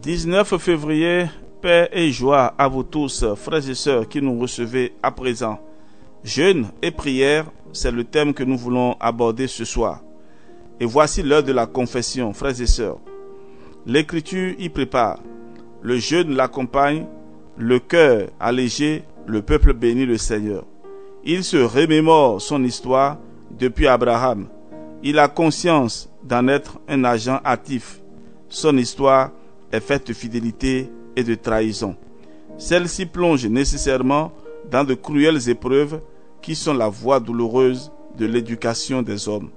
19 février, paix et joie à vous tous, frères et sœurs qui nous recevez à présent. Jeûne et prière, c'est le thème que nous voulons aborder ce soir. Et voici l'heure de la confession, frères et sœurs. L'Écriture y prépare. Le jeûne l'accompagne, le cœur allégé, le peuple bénit le Seigneur. Il se remémore son histoire depuis Abraham. Il a conscience d'en être un agent actif. Son histoire est faite de fidélité et de trahison. Celle-ci plonge nécessairement dans de cruelles épreuves qui sont la voie douloureuse de l'éducation des hommes.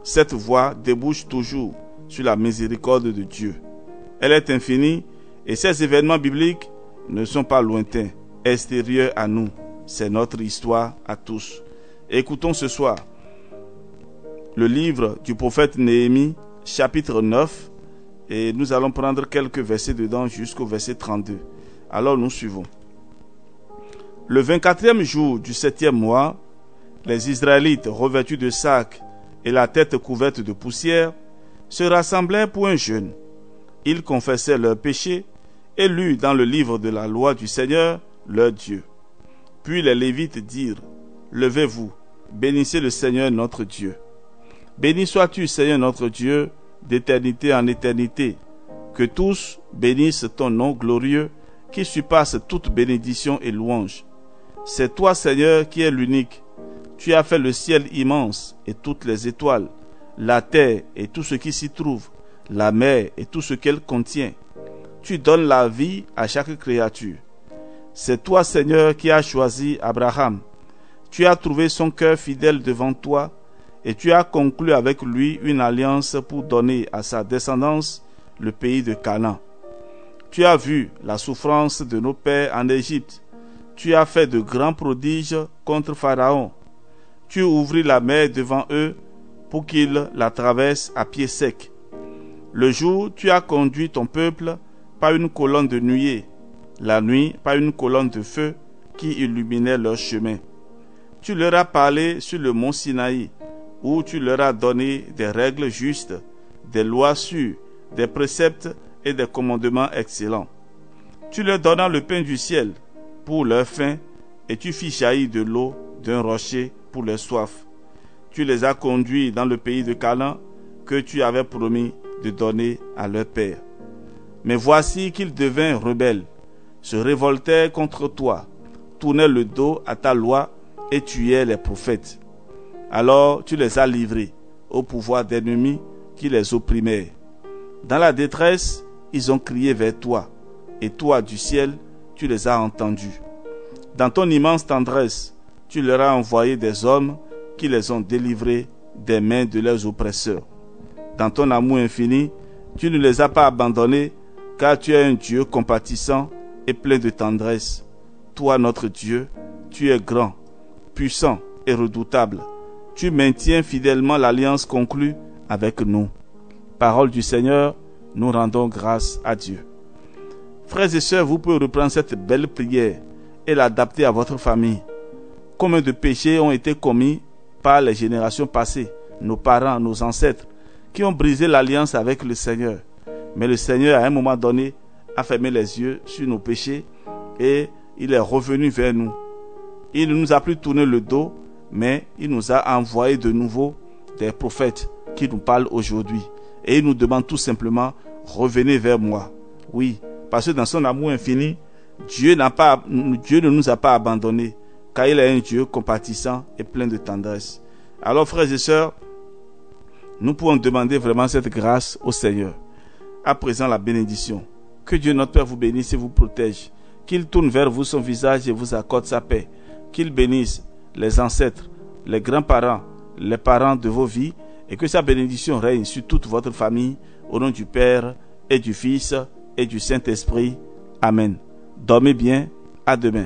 Cette voie débouche toujours sur la miséricorde de Dieu. Elle est infinie et ces événements bibliques ne sont pas lointains, extérieurs à nous. C'est notre histoire à tous. Écoutons ce soir le livre du prophète Néhémie, chapitre 9, et nous allons prendre quelques versets dedans jusqu'au verset 32. Alors nous suivons. Le 24e jour du 7e mois, les Israélites revêtus de sacs et la tête couverte de poussière se rassemblèrent pour un jeûne. Ils confessaient leurs péchés et lurent dans le livre de la loi du Seigneur, leur Dieu. Puis les Lévites dirent: Levez-vous, bénissez le Seigneur notre Dieu. Béni sois-tu, Seigneur notre Dieu, d'éternité en éternité. Que tous bénissent ton nom glorieux, qui surpasse toute bénédiction et louange. C'est toi, Seigneur, qui es l'unique. Tu as fait le ciel immense et toutes les étoiles, la terre et tout ce qui s'y trouve, la mer et tout ce qu'elle contient. Tu donnes la vie à chaque créature. C'est toi, Seigneur, qui as choisi Abraham. Tu as trouvé son cœur fidèle devant toi, et tu as conclu avec lui une alliance pour donner à sa descendance le pays de Canaan. Tu as vu la souffrance de nos pères en Égypte. Tu as fait de grands prodiges contre Pharaon. Tu ouvris la mer devant eux pour qu'ils la traversent à pied sec. Le jour, tu as conduit ton peuple par une colonne de nuée, la nuit par une colonne de feu qui illuminait leur chemin. Tu leur as parlé sur le mont Sinaï, où tu leur as donné des règles justes, des lois sûres, des préceptes et des commandements excellents. Tu leur donnas le pain du ciel pour leur faim, et tu fis jaillir de l'eau d'un rocher pour leur soif. Tu les as conduits dans le pays de Canaan que tu avais promis de donner à leur père. Mais voici qu'ils devinrent rebelles, se révoltèrent contre toi, tournaient le dos à ta loi et tuaient les prophètes. Alors tu les as livrés au pouvoir d'ennemis qui les opprimèrent. Dans la détresse, ils ont crié vers toi, et toi du ciel, tu les as entendus. Dans ton immense tendresse, tu leur as envoyé des hommes qui les ont délivrés des mains de leurs oppresseurs. Dans ton amour infini, tu ne les as pas abandonnés, car tu es un Dieu compatissant et plein de tendresse. Toi, notre Dieu, tu es grand, puissant et redoutable. Tu maintiens fidèlement l'alliance conclue avec nous. Parole du Seigneur, nous rendons grâce à Dieu. Frères et sœurs, vous pouvez reprendre cette belle prière et l'adapter à votre famille. Combien de péchés ont été commis par les générations passées, nos parents, nos ancêtres, qui ont brisé l'alliance avec le Seigneur. Mais le Seigneur, à un moment donné, a fermé les yeux sur nos péchés et il est revenu vers nous. Il ne nous a plus tourné le dos, mais il nous a envoyé de nouveau des prophètes qui nous parlent aujourd'hui. Et il nous demande tout simplement: revenez vers moi. Oui, parce que dans son amour infini, Dieu ne nous a pas abandonnés, car il est un Dieu compatissant et plein de tendresse. Alors, frères et sœurs, nous pouvons demander vraiment cette grâce au Seigneur. À présent, la bénédiction. Que Dieu notre Père vous bénisse et vous protège. Qu'il tourne vers vous son visage et vous accorde sa paix. Qu'il bénisse les ancêtres, les grands-parents, les parents de vos vies, et que sa bénédiction règne sur toute votre famille, au nom du Père et du Fils et du Saint-Esprit. Amen. Dormez bien, à demain.